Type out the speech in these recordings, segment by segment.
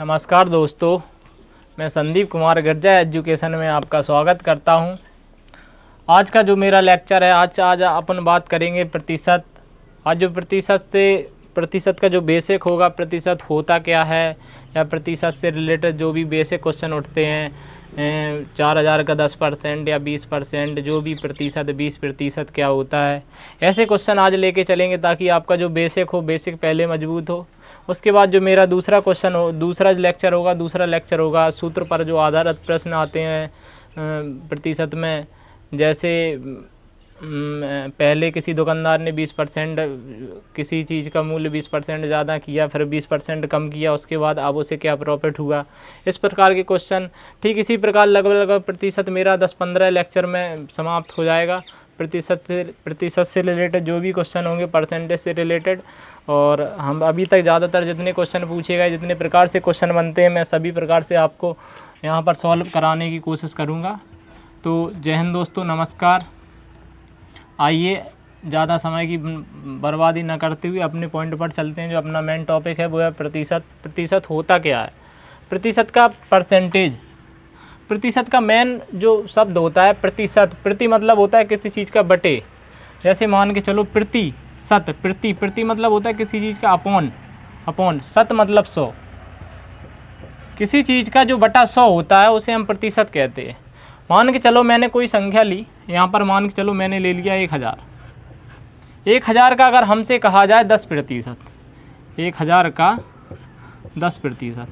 नमस्कार दोस्तों, मैं संदीप कुमार गर्जा एजुकेशन में आपका स्वागत करता हूं। आज का जो मेरा लेक्चर है, आज अपन बात करेंगे प्रतिशत। आज जो प्रतिशत का जो बेसिक होगा, प्रतिशत होता क्या है या प्रतिशत से रिलेटेड जो भी बेसिक क्वेश्चन उठते हैं, 4000 का 10% या 20%, जो भी प्रतिशत 20% क्या होता है, ऐसे क्वेश्चन आज लेके चलेंगे ताकि आपका जो बेसिक हो, बेसिक पहले मजबूत हो। उसके बाद जो मेरा दूसरा लेक्चर होगा सूत्र पर जो आधारित प्रश्न आते हैं प्रतिशत में। जैसे पहले किसी दुकानदार ने 20% किसी चीज़ का मूल्य 20% ज़्यादा किया, फिर 20% कम किया, उसके बाद अब उसे क्या प्रॉफिट हुआ, इस प्रकार के क्वेश्चन। ठीक इसी प्रकार लगभग प्रतिशत मेरा 10-15 लेक्चर में समाप्त हो जाएगा। प्रतिशत से रिलेटेड जो भी क्वेश्चन होंगे, परसेंटेज से रिलेटेड। और हम अभी तक ज़्यादातर जितने क्वेश्चन पूछे गए, जितने प्रकार से क्वेश्चन बनते हैं, मैं सभी प्रकार से आपको यहाँ पर सॉल्व कराने की कोशिश करूँगा। तो जय हिंद दोस्तों, नमस्कार। आइए ज़्यादा समय की बर्बादी न करते हुए अपने पॉइंट पर चलते हैं। जो अपना मेन टॉपिक है वो है प्रतिशत। प्रतिशत होता क्या है? प्रतिशत का परसेंटेज, प्रतिशत का मेन जो शब्द होता है प्रतिशत। प्रति मतलब होता है किसी चीज़ का बटे। जैसे मान के चलो प्रतिशत, प्रति मतलब होता है किसी चीज़ का अपॉन, शत मतलब 100। किसी चीज़ का जो बटा 100 होता है उसे हम प्रतिशत कहते हैं। मान के चलो मैंने कोई संख्या ली, यहाँ पर मान के चलो मैंने ले लिया 1000। 1000 का अगर हमसे कहा जाए 10%, 1000 का 10%,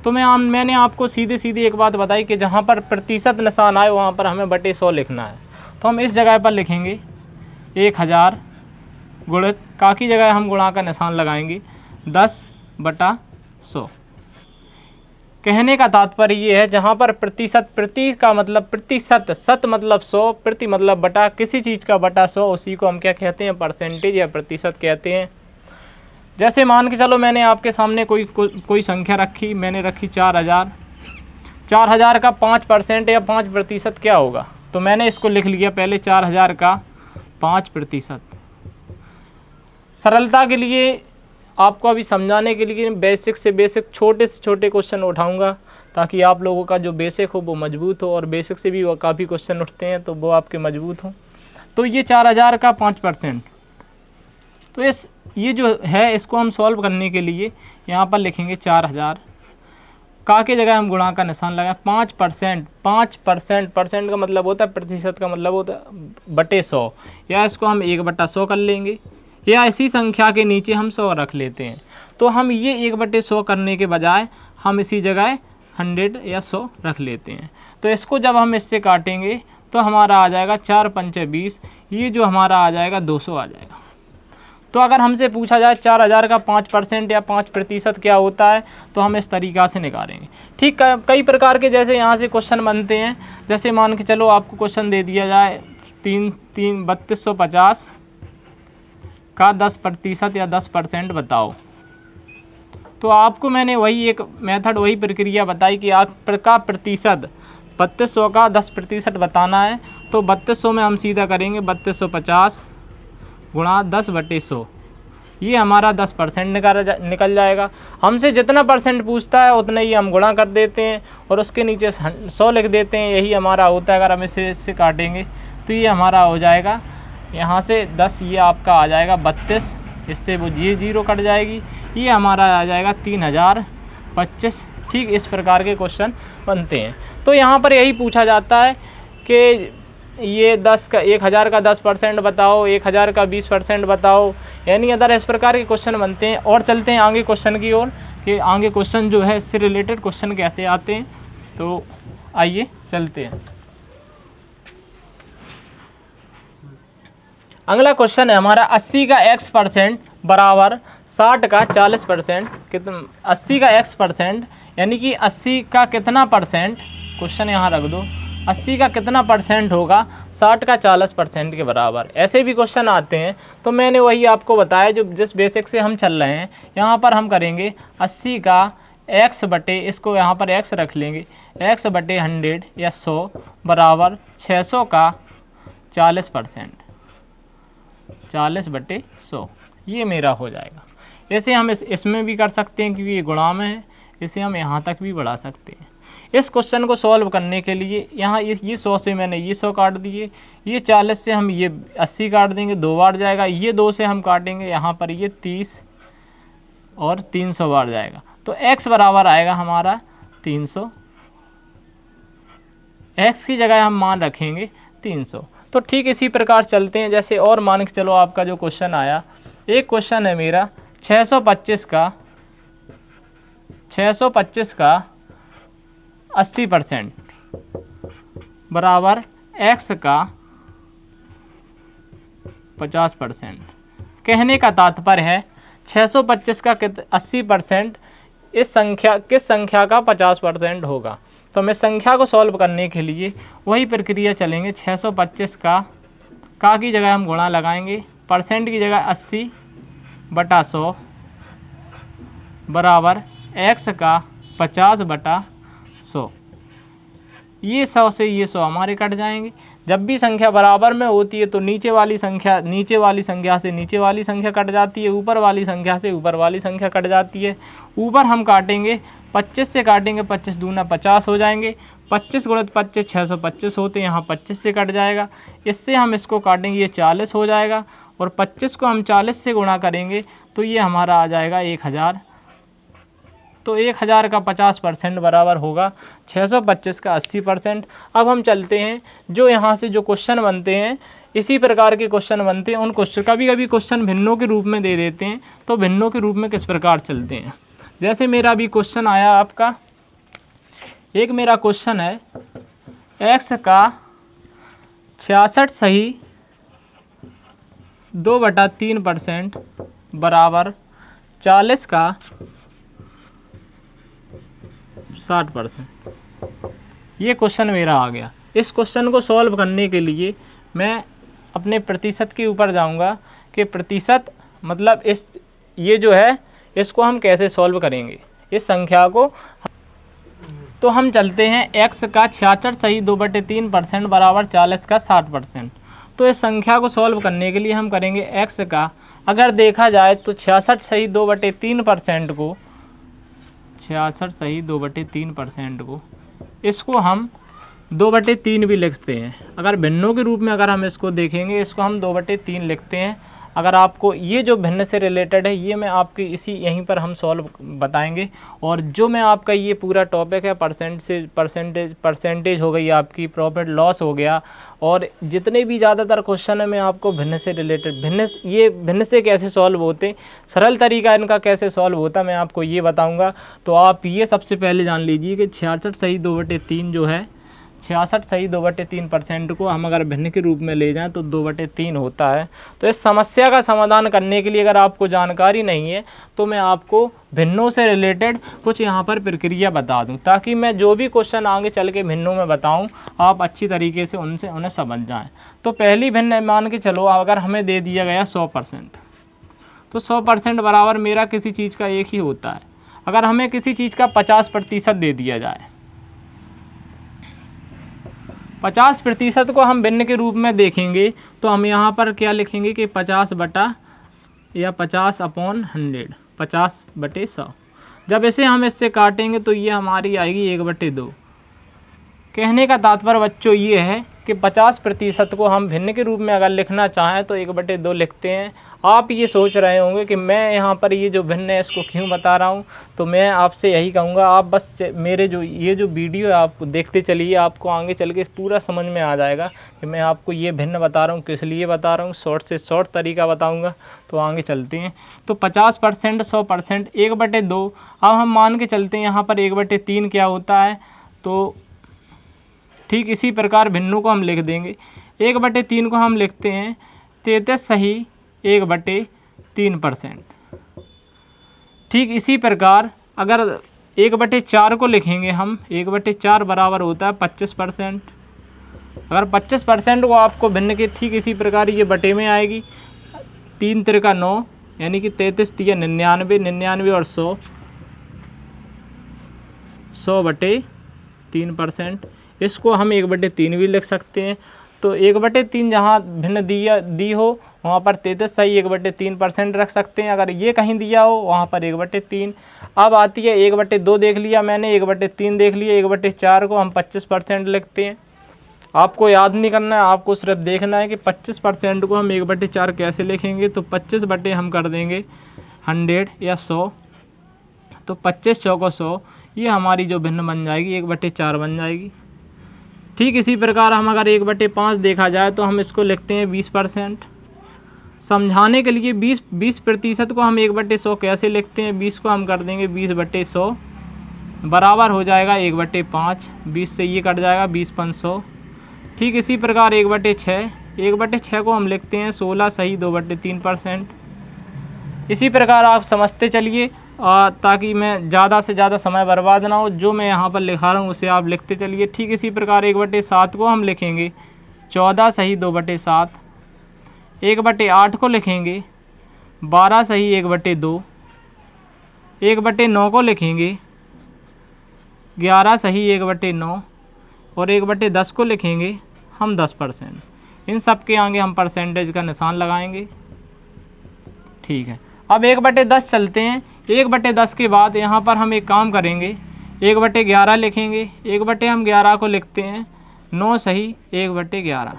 तो मैंने आपको सीधे एक बात बताई कि जहाँ पर प्रतिशत निशान आए वहाँ पर हमें बटे 100 लिखना है। तो हम इस जगह पर लिखेंगे 1000 गुणित का की जगह हम गुणा का निशान लगाएंगे 10/100। कहने का तात्पर्य ये है, जहाँ पर प्रतिशत, प्रति का मतलब प्रतिशत, शत मतलब 100, प्रति मतलब बटा, किसी चीज़ का बटा 100, उसी को हम क्या कहते हैं? परसेंटेज या प्रतिशत कहते हैं। जैसे मान के चलो मैंने आपके सामने कोई संख्या रखी, मैंने रखी 4000। 4000 का 5% या 5% क्या होगा? तो मैंने इसको लिख लिया पहले 4000 का 5%। सरलता के लिए आपको अभी समझाने के लिए बेसिक से छोटे से छोटे क्वेश्चन उठाऊंगा ताकि आप लोगों का जो बेसिक हो वो मजबूत हो, और बेसिक से भी वो काफ़ी क्वेश्चन उठते हैं तो वो आपके मजबूत हो। तो ये 4000 का 5%, तो ये जो है इसको हम सॉल्व करने के लिए यहाँ पर लिखेंगे 4000 का के जगह हम गुणा का निशान लगाएं 5%। परसेंट का मतलब होता है, प्रतिशत का मतलब होता है बटे 100, या इसको हम 1/100 कर लेंगे, या इसी संख्या के नीचे हम 100 रख लेते हैं। तो हम ये 1/100 करने के बजाय हम इसी जगह 100 या 100 रख लेते हैं। तो इसको जब हम इससे काटेंगे तो हमारा आ जाएगा 4×5 = 20। ये जो हमारा आ जाएगा 200 आ जाएगा। तो अगर हमसे पूछा जाए 4000 का 5% या 5% क्या होता है, तो हम इस तरीका से निकालेंगे। ठीक, कई प्रकार के जैसे यहाँ से क्वेश्चन बनते हैं। जैसे मान के चलो आपको क्वेश्चन दे दिया जाए 3250 का 10% या 10% बताओ। तो आपको मैंने वही एक मेथड, वही प्रक्रिया बताई कि आपका प्रतिशत 3200 का 10% बताना है। तो 3200 में हम सीधा करेंगे 3250 गुणा 10/100। ये हमारा 10% निकल जाएगा। हमसे जितना परसेंट पूछता है उतना ही हम गुणा कर देते हैं और उसके नीचे 100 लिख देते हैं। यही हमारा होता है। अगर हम इससे काटेंगे तो ये हमारा हो जाएगा यहाँ से 10, ये आपका आ जाएगा 32, इससे वो ये 0 कट जाएगी, ये हमारा आ जाएगा 3025। ठीक, इस प्रकार के क्वेश्चन बनते हैं। तो यहाँ पर यही पूछा जाता है कि ये 1000 का 10% बताओ, 1000 का 20% बताओ, यानी अदर इस प्रकार के क्वेश्चन बनते हैं। और चलते हैं आगे क्वेश्चन की ओर कि आगे क्वेश्चन जो है इससे रिलेटेड क्वेश्चन कैसे आते हैं। तो आइए चलते हैं। अगला क्वेश्चन है हमारा 80 का x% बराबर 60 का 40%। कितना 80 का x% यानी कि 80 का कितना परसेंट, क्वेश्चन यहाँ रख दो, 80 का कितना परसेंट होगा 60 का 40% के बराबर। ऐसे भी क्वेश्चन आते हैं। तो मैंने वही आपको बताया जो जिस बेसिक से हम चल रहे हैं। यहाँ पर हम करेंगे 80 का x बटे, इसको यहाँ पर x रख लेंगे, x/100 या 100 बराबर 600 का 40%, 40/100। ये मेरा हो जाएगा। ऐसे हम इसमें भी कर सकते हैं क्योंकि ये गुणा में है, इसे हम यहाँ तक भी बढ़ा सकते हैं। इस क्वेश्चन को सॉल्व करने के लिए यहाँ ये 100 से मैंने ये 100 काट दिए, ये 40 से हम ये 80 काट देंगे, 2 बार जाएगा, ये 2 से हम काटेंगे यहाँ पर ये 30 और 300 बार जाएगा, तो x बराबर आएगा हमारा 300। x की जगह हम मान रखेंगे 300। तो ठीक इसी प्रकार चलते हैं, जैसे और मान के चलो आपका जो क्वेश्चन आया, एक क्वेश्चन है मेरा 625 का 80% बराबर x का 50%। कहने का तात्पर्य है 625 का 80% किस संख्या का 50% होगा। तो हमें संख्या को सॉल्व करने के लिए वही प्रक्रिया चलेंगे। 625 का की जगह हम गुणा लगाएंगे, परसेंट की जगह 80/100 बराबर x का 50/100। ये 100 से ये 100 हमारे कट जाएंगे। जब भी संख्या बराबर में होती है तो नीचे वाली संख्या से नीचे वाली संख्या कट जाती है, ऊपर वाली संख्या से ऊपर वाली संख्या कट जाती है। ऊपर हम काटेंगे 25 से काटेंगे, 25 दूना 50 हो जाएंगे, 25 गुणित 25 625 होते हैं, यहाँ 25 से कट जाएगा। इससे हम इसको काटेंगे, ये 40 हो जाएगा, और 25 को हम 40 से गुणा करेंगे तो ये हमारा आ जाएगा 1000। तो 1000 का 50% बराबर होगा 625 का 80%। अब हम चलते हैं, जो यहाँ से जो क्वेश्चन बनते हैं इसी प्रकार के क्वेश्चन बनते हैं। उन क्वेश्चन कभी कभी क्वेश्चन भिन्नों के रूप में दे देते हैं, तो भिन्नों के रूप में किस प्रकार चलते हैं। जैसे मेरा अभी क्वेश्चन आया आपका, एक मेरा क्वेश्चन है x का 66 सही 2/3% बराबर 40 का 60%। ये क्वेश्चन मेरा आ गया। इस क्वेश्चन को सॉल्व करने के लिए मैं अपने प्रतिशत के ऊपर जाऊंगा कि प्रतिशत मतलब ये जो है इसको हम कैसे सॉल्व करेंगे इस संख्या को। तो हम चलते हैं, x का 66 सही 2/3% बराबर 40 का 60%। तो इस संख्या को सॉल्व करने के लिए हम करेंगे x का, अगर देखा जाए तो 66 सही 2/3% को 66 सही 2/3% को इसको हम 2/3 भी लिखते हैं। अगर भिन्नों के रूप में अगर हम इसको देखेंगे, इसको हम 2/3 लिखते हैं। अगर आपको ये जो भिन्न से रिलेटेड है ये मैं आपके यहीं पर हम सॉल्व बताएंगे। और जो मैं आपका ये पूरा टॉपिक है परसेंटेज हो गई आपकी, प्रॉफिट लॉस हो गया, और जितने भी ज़्यादातर क्वेश्चन है मैं आपको भिन्न से रिलेटेड भिन्न से कैसे सॉल्व होते, सरल तरीका इनका कैसे सॉल्व होता मैं आपको ये बताऊंगा। तो आप ये सबसे पहले जान लीजिए कि 66 सही 2/3 जो है, 66 सही 2/3% को हम अगर भिन्न के रूप में ले जाएं तो 2/3 होता है। तो इस समस्या का समाधान करने के लिए अगर आपको जानकारी नहीं है तो मैं आपको भिन्नों से रिलेटेड कुछ यहाँ पर प्रक्रिया बता दूं, ताकि मैं जो भी क्वेश्चन आगे चल के भिन्नों में बताऊं आप अच्छी तरीके से उन्हें समझ जाएं। तो पहली भिन्न मान के चलो, अगर हमें दे दिया गया 100%, तो 100% बराबर मेरा किसी चीज़ का एक ही होता है। अगर हमें किसी चीज़ का 50% दे दिया जाए, 50% को हम भिन्न के रूप में देखेंगे तो हम यहाँ पर क्या लिखेंगे कि 50/100, 50/100। जब इसे हम इससे काटेंगे तो ये हमारी आएगी 1/2। कहने का तात्पर्य बच्चों ये है कि 50% को हम भिन्न के रूप में अगर लिखना चाहें तो 1/2 लिखते हैं। आप ये सोच रहे होंगे कि मैं यहाँ पर ये जो भिन्न है इसको क्यों बता रहा हूँ, तो मैं आपसे यही कहूँगा, आप बस मेरे ये जो वीडियो है आप देखते चलिए, आपको आगे चल के पूरा समझ में आ जाएगा कि मैं आपको ये भिन्न बता रहा हूँ, किस लिए बता रहा हूँ। शॉर्ट से शॉर्ट तरीका बताऊँगा। तो आगे चलते हैं। तो 50%, 100%, 1/2। अब हम मान के चलते हैं यहाँ पर 1/3 क्या होता है, तो ठीक इसी प्रकार भिन्नों को हम लिख देंगे। 1/3 को हम लिखते हैं 33 सही 1/3%। ठीक इसी प्रकार अगर 1/4 को लिखेंगे हम, 1/4 बराबर होता है 25%। अगर 25% को आपको भिन्न के ठीक इसी प्रकार ये बटे में आएगी, 3 त्रिका 9, यानी कि 33 तिया 99, 99 और 100, 100/3%। इसको हम 1/3 भी लिख सकते हैं। तो 1/3 जहाँ भिन्न दी हो वहाँ पर 33 सही 1/3% रख सकते हैं। अगर ये कहीं दिया हो वहाँ पर 1/3। अब आती है 1/2 देख लिया मैंने, 1/3 देख लिया, 1/4 को हम 25% लिखते हैं। आपको याद नहीं करना है, आपको सिर्फ देखना है कि 25% को हम 1/4 कैसे लिखेंगे। तो 25 बटे हम कर देंगे 100 या 100, तो 25 चौको 100, ये हमारी जो भिन्न बन जाएगी 1/4 बन जाएगी। ठीक इसी प्रकार हम अगर 1/5 देखा जाए तो हम इसको लिखते हैं 20%। समझाने के लिए 20% को हम 1/100 कैसे लिखते हैं, 20 को हम कर देंगे 20/100 बराबर हो जाएगा 1/5। 20 से ये कट जाएगा 20×500। ठीक इसी प्रकार 1/6 को हम लिखते हैं 16 सही 2/3%। इसी प्रकार आप समझते चलिए ताकि मैं ज़्यादा से ज़्यादा समय बर्बाद ना हो। जो मैं यहाँ पर लिखा रहा हूँ उसे आप लिखते चलिए। ठीक इसी प्रकार 1/7 को हम लिखेंगे 14 सही 2/7। 1/8 को लिखेंगे 12 सही 1/2। 1/9 को लिखेंगे 11 सही 1/9 और 1/10 को लिखेंगे हम 10%। इन सब के आगे हम परसेंटेज का निशान लगाएंगे। ठीक है, अब 1/10 चलते हैं। 1/10 के बाद यहाँ पर हम एक काम करेंगे, 1/11 लिखेंगे। 1/11 को लिखते हैं 9 सही 1/11।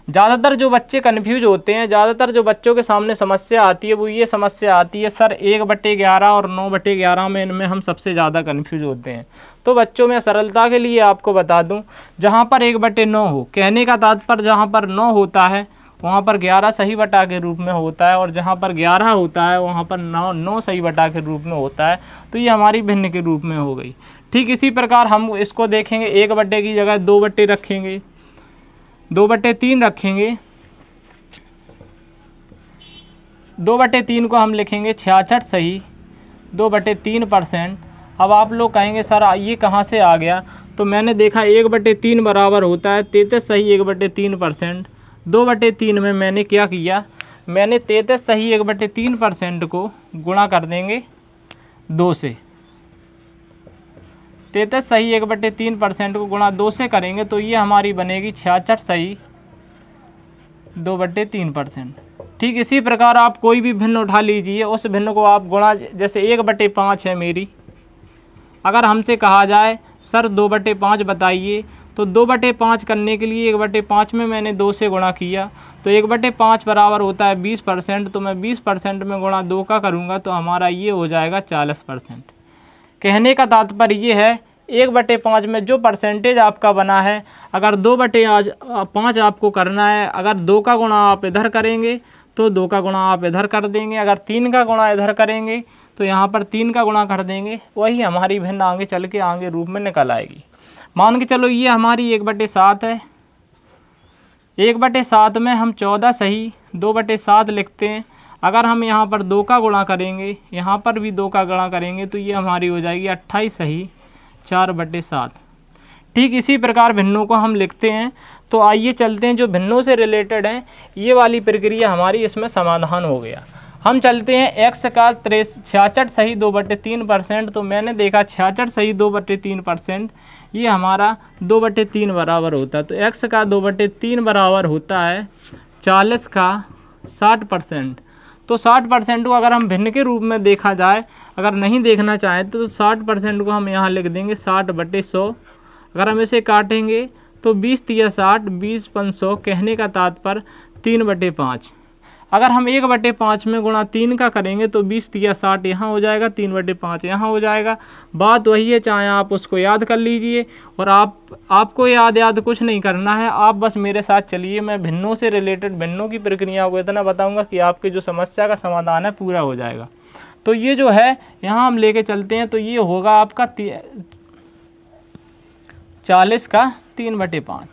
ज़्यादातर जो बच्चे कन्फ्यूज होते हैं, ज़्यादातर जो बच्चों के सामने समस्या आती है वो ये समस्या आती है, सर 1/11 और 9/11 में इनमें हम सबसे ज़्यादा कन्फ्यूज होते हैं। तो बच्चों में सरलता के लिए आपको बता दूं, जहाँ पर 1/9 हो, कहने का तात्पर्य जहाँ पर 9 होता है वहाँ पर 11 सही बटा के रूप में होता है, और जहाँ पर 11 होता है वहाँ पर 9 सही बटा के रूप में होता है। तो ये हमारी भिन्न के रूप में हो गई। ठीक इसी प्रकार हम इसको देखेंगे, 1/, की जगह 2/, रखेंगे, 2/3 रखेंगे। 2/3 को हम लिखेंगे 66 सही 2/3%। अब आप लोग कहेंगे सर ये कहाँ से आ गया, तो मैंने देखा 1/3 बराबर होता है 33 सही 1/3%। 2/3 में मैंने क्या किया, मैंने 33 सही 1/3% को गुणा कर देंगे 2 से। 33 सही 1/3% को गुणा 2 से करेंगे तो ये हमारी बनेगी 66 सही 2/3%। ठीक इसी प्रकार आप कोई भी भिन्न उठा लीजिए, उस भिन्न को आप गुणा, जैसे 1/5 है मेरी, अगर हमसे कहा जाए सर 2/5 बताइए, तो 2/5 करने के लिए 1/5 में मैंने 2 से गुणा किया, तो 1/5 बराबर होता है 20%। तो मैं 20% में गुणा 2 का करूँगा तो हमारा ये हो जाएगा 40%। कहने का तात्पर्य ये है 1/5 में जो परसेंटेज आपका बना है, अगर 2/5 आपको करना है, अगर 2 का गुणा आप इधर करेंगे तो 2 का गुणा आप इधर कर देंगे, अगर 3 का गुणा इधर करेंगे तो यहाँ पर 3 का गुणा कर देंगे, वही हमारी भिन्न आगे चल के आगे रूप में निकल आएगी। मान के चलो ये हमारी 1/7 है। 1/7 में हम 14 सही 2/7 लिखते हैं। अगर हम यहाँ पर 2 का गुणा करेंगे, यहाँ पर भी 2 का गुणा करेंगे तो ये हमारी हो जाएगी 28 सही 4/7। ठीक इसी प्रकार भिन्नों को हम लिखते हैं। तो आइए चलते हैं, जो भिन्नों से रिलेटेड हैं ये वाली प्रक्रिया हमारी इसमें समाधान हो गया। हम चलते हैं x का 66 सही 2/3%। तो मैंने देखा 66 सही 2/3%, ये हमारा 2/3 बराबर होता है। तो x का 2/3 बराबर होता है 40 का 60%। तो 60% को अगर हम भिन्न के रूप में देखा जाए, अगर नहीं देखना चाहें तो 60% को हम यहाँ लिख देंगे 60/100। अगर हम इसे काटेंगे तो 20 तिया 60, 20×100, कहने का तात्पर्य 3/5। अगर हम 1/5 में गुणा 3 का करेंगे तो 20 तिया 60 यहाँ हो जाएगा, 3/5 यहाँ हो जाएगा। बात वही है, चाहे आप उसको याद कर लीजिए, और आपको याद कुछ नहीं करना है, आप बस मेरे साथ चलिए। मैं भिन्नों से रिलेटेड भिन्नों की प्रक्रिया को इतना बताऊंगा कि आपकी जो समस्या का समाधान है पूरा हो जाएगा। तो ये जो है यहाँ हम लेके चलते हैं, तो ये होगा आपका 40 का 3/5।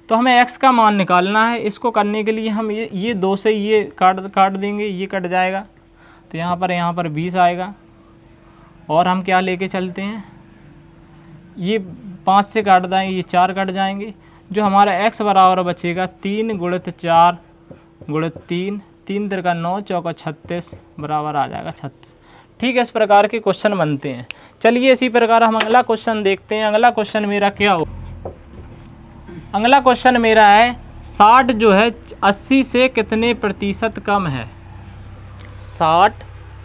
तो हमें x का मान निकालना है। इसको करने के लिए हम ये 2 से ये काट देंगे, ये कट जाएगा, तो यहाँ पर 20 आएगा। और हम क्या लेके चलते हैं, ये 5 से काट देंगे, ये 4 कट जाएंगे। जो हमारा x बराबर बचेगा 3 × 4 × 3, 3 × 9, 4 36 बराबर आ जाएगा 36। ठीक है, इस प्रकार के क्वेश्चन बनते हैं। चलिए इसी प्रकार हम अगला क्वेश्चन देखते हैं। अगला क्वेश्चन मेरा क्या हो, अगला क्वेश्चन मेरा है 60 जो है 80 से कितने प्रतिशत कम है? 60,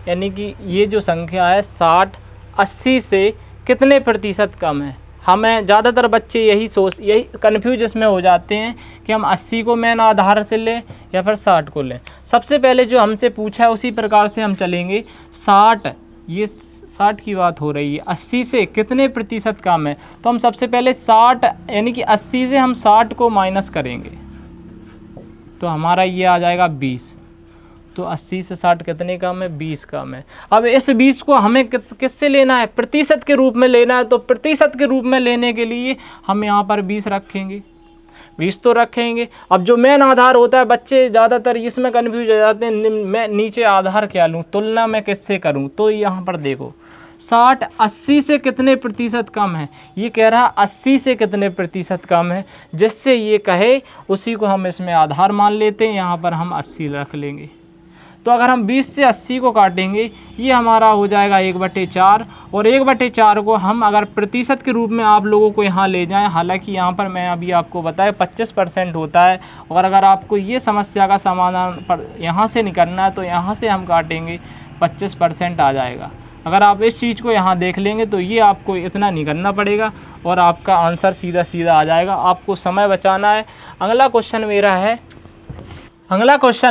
यानी कि ये जो संख्या है 60 80 से कितने प्रतिशत कम है? हमें ज़्यादातर बच्चे यही कन्फ्यूज इसमें हो जाते हैं कि हम 80 को मेन आधार से लें या फिर 60 को लें। सबसे पहले जो हमसे पूछा है उसी प्रकार से हम चलेंगे। 60, ये 60 की बात हो रही है, 80 से कितने प्रतिशत कम है, तो हम सबसे पहले 60 यानी कि 80 से हम 60 को माइनस करेंगे तो हमारा ये आ जाएगा 20। तो 80 से 60 कितने कम है? 20 कम है। अब इस 20 को हमें किससे लेना है? प्रतिशत के रूप में लेना है। तो प्रतिशत के रूप में लेने के लिए हम यहाँ पर 20 रखेंगे, 20 तो रखेंगे। अब जो मेन आधार होता है, बच्चे ज़्यादातर इसमें कन्फ्यूज हो जाते हैं, मैं नीचे आधार क्या लूँ, तुलना मैं किससे करूँ। तो यहाँ पर देखो 60 80 से कितने प्रतिशत कम है, ये कह रहा 80 से कितने प्रतिशत कम है, जिससे ये कहे उसी को हम इसमें आधार मान लेते हैं। यहाँ पर हम 80 रख लेंगे। तो अगर हम 20 से 80 को काटेंगे, ये हमारा हो जाएगा 1/4, और 1/4 को हम अगर प्रतिशत के रूप में आप लोगों को यहाँ ले जाएं, हालांकि यहाँ पर मैं अभी आपको बताया 25% होता है, और अगर आपको ये समस्या का समाधान यहाँ से निकलना है तो यहाँ से हम काटेंगे 25% आ जाएगा। अगर आप इस चीज़ को यहाँ देख लेंगे तो ये आपको इतना नहीं करना पड़ेगा और आपका आंसर सीधा सीधा आ जाएगा। आपको समय बचाना है। अगला क्वेश्चन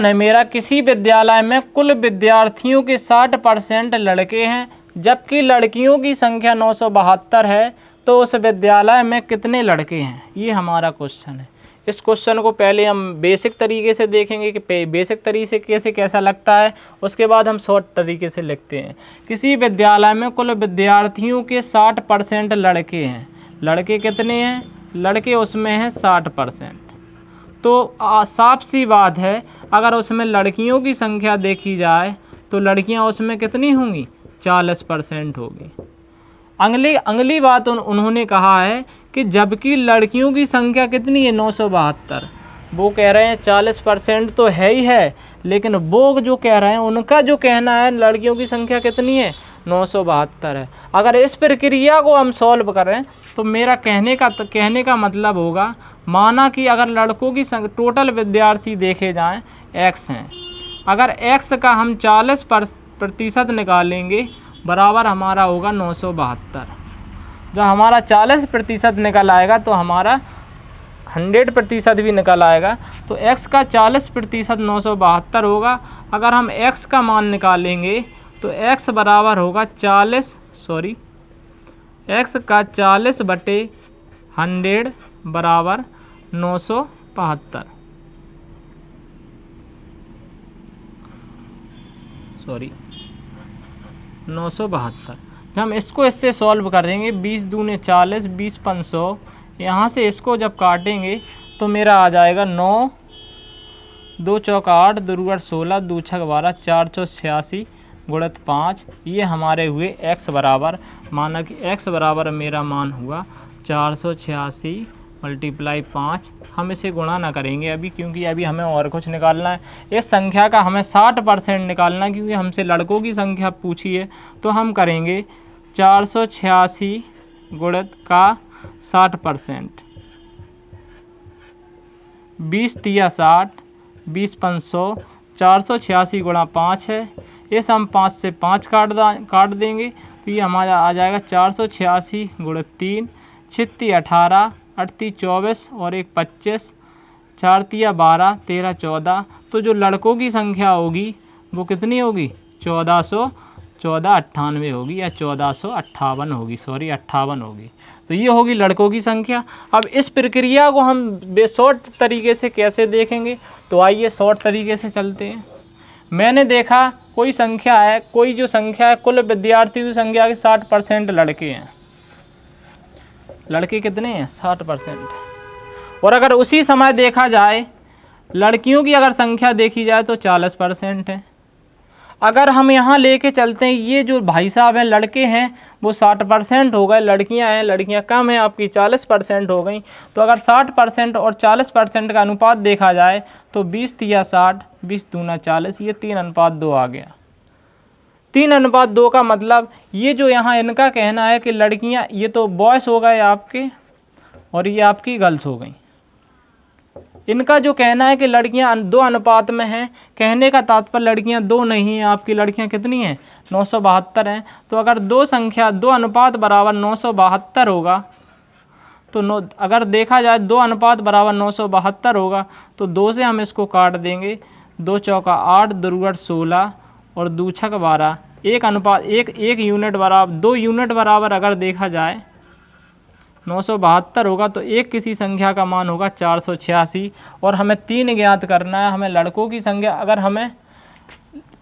है मेरा, किसी विद्यालय में कुल विद्यार्थियों के 60% लड़के हैं जबकि लड़कियों की संख्या 972 है, तो उस विद्यालय में कितने लड़के हैं? ये हमारा क्वेश्चन है। इस क्वेश्चन को पहले हम बेसिक तरीके से देखेंगे कि बेसिक तरीके से कैसा लगता है, उसके बाद हम शॉर्ट तरीके से लिखते हैं। किसी विद्यालय में कुल विद्यार्थियों के 60% लड़के हैं। लड़के कितने हैं? लड़के उसमें हैं 60%। तो साफ सी बात है, अगर उसमें लड़कियों की संख्या देखी जाए तो लड़कियां उसमें कितनी होंगी? 40% होगी। अगली बात उन्होंने कहा है कि जबकि लड़कियों की संख्या कितनी है? 972। वो कह रहे हैं 40% तो है ही है, लेकिन वो जो कह रहे हैं, उनका जो कहना है लड़कियों की संख्या कितनी है? 972 है। अगर इस प्रक्रिया को हम सॉल्व करें तो मेरा कहने का मतलब होगा, माना कि अगर लड़कों की टोटल विद्यार्थी देखे जाएं x हैं, अगर x का हम 40% निकालेंगे बराबर हमारा होगा 972। जब हमारा 40% निकल आएगा तो हमारा 100% भी निकल आएगा। तो x का 40% 972 होगा। अगर हम x का मान निकालेंगे तो x बराबर होगा 40 बटे 100 बराबर 972। जब हम इसको इससे सॉल्व करेंगे, 20 दूने 40, 20 500, यहाँ से इसको जब काटेंगे तो मेरा आ जाएगा 9, 2 चौका 8, 2 गुणा 16, 2 छक 12, 486 गुणित 5। ये हमारे हुए x बराबर, माना कि x बराबर मेरा मान हुआ 486 मल्टीप्लाई 5। हम इसे गुणा ना करेंगे अभी, क्योंकि अभी हमें और कुछ निकालना है। इस संख्या का हमें 60% निकालना है, क्योंकि हमसे लड़कों की संख्या पूछी है। तो हम करेंगे 486 गुणित का 60%, 20 तिया 60, 20 500, 486 गुणा 5 है। इस हम 5 से 5 काट देंगे तो ये हमारा आ जाएगा 486 गुणित 3, 6 18, 8 24 और 1 25, 4 12, 13 14। तो जो लड़कों की संख्या होगी वो कितनी होगी? 1498 होगी, या 1458 होगी, 58 होगी। तो ये होगी लड़कों की संख्या। अब इस प्रक्रिया को हम शॉर्ट तरीके से कैसे देखेंगे, तो आइए शॉर्ट तरीके से चलते हैं। मैंने देखा कोई जो संख्या है, कुल विद्यार्थियों की संख्या के 60% लड़के हैं। लड़के कितने हैं? 60%। और अगर उसी समय देखा जाए लड़कियों की अगर संख्या देखी जाए तो 40% है। अगर हम यहाँ लेके चलते हैं, ये जो भाई साहब हैं लड़के हैं वो 60% हो गए, लड़कियाँ हैं, लड़कियाँ कम हैं, आपकी 40% हो गई। तो अगर 60% और 40% का अनुपात देखा जाए तो 20 तिया 60, 20 दूना 40, ये 3:2 आ गया। 3:2 का मतलब ये जो यहाँ इनका कहना है कि लड़कियाँ, ये तो बॉयज़ हो गए आपके और ये आपकी गर्ल्स हो गई। इनका जो कहना है कि लड़कियां 2 अनुपात में हैं, कहने का तात्पर्य लड़कियां 2 नहीं हैं, आपकी लड़कियां कितनी हैं, 972 हैं। तो अगर 2 अनुपात बराबर 972 होगा तो अगर देखा जाए 2 अनुपात बराबर 972 होगा तो 2 से हम इसको काट देंगे, 2 चौका 8, 2 8 16 और 2 छक 12। एक यूनिट बराबर 2 यूनिट बराबर अगर देखा जाए 972 होगा तो एक किसी संख्या का मान होगा 486। और हमें 3 ज्ञात करना है। हमें लड़कों की संख्या, अगर हमें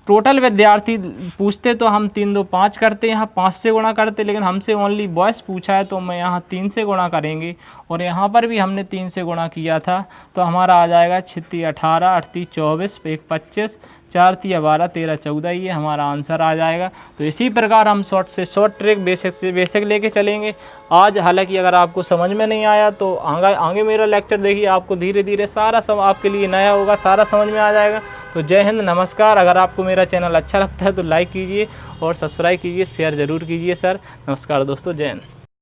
टोटल विद्यार्थी पूछते तो हम 3 2 5 करते, यहाँ 5 से गुणा करते, लेकिन हमसे ओनली बॉयज़ पूछा है तो मैं यहाँ 3 से गुणा करेंगे। और यहाँ पर भी हमने 3 से गुणा किया था तो हमारा आ जाएगा 6 18, 8 24, 1 25, 4 12, 13 14, ये हमारा आंसर आ जाएगा। तो इसी प्रकार हम शॉर्ट से शॉर्ट ट्रिक, बेसिक से बेसिक लेके चलेंगे आज। हालांकि अगर आपको समझ में नहीं आया तो आगे मेरा लेक्चर देखिए, आपको धीरे धीरे सारा सब आपके लिए नया होगा, सारा समझ में आ जाएगा। तो जय हिंद, नमस्कार। अगर आपको मेरा चैनल अच्छा लगता है तो लाइक कीजिए और सब्सक्राइब कीजिए, शेयर ज़रूर कीजिए सर। नमस्कार दोस्तों, जय हिंद।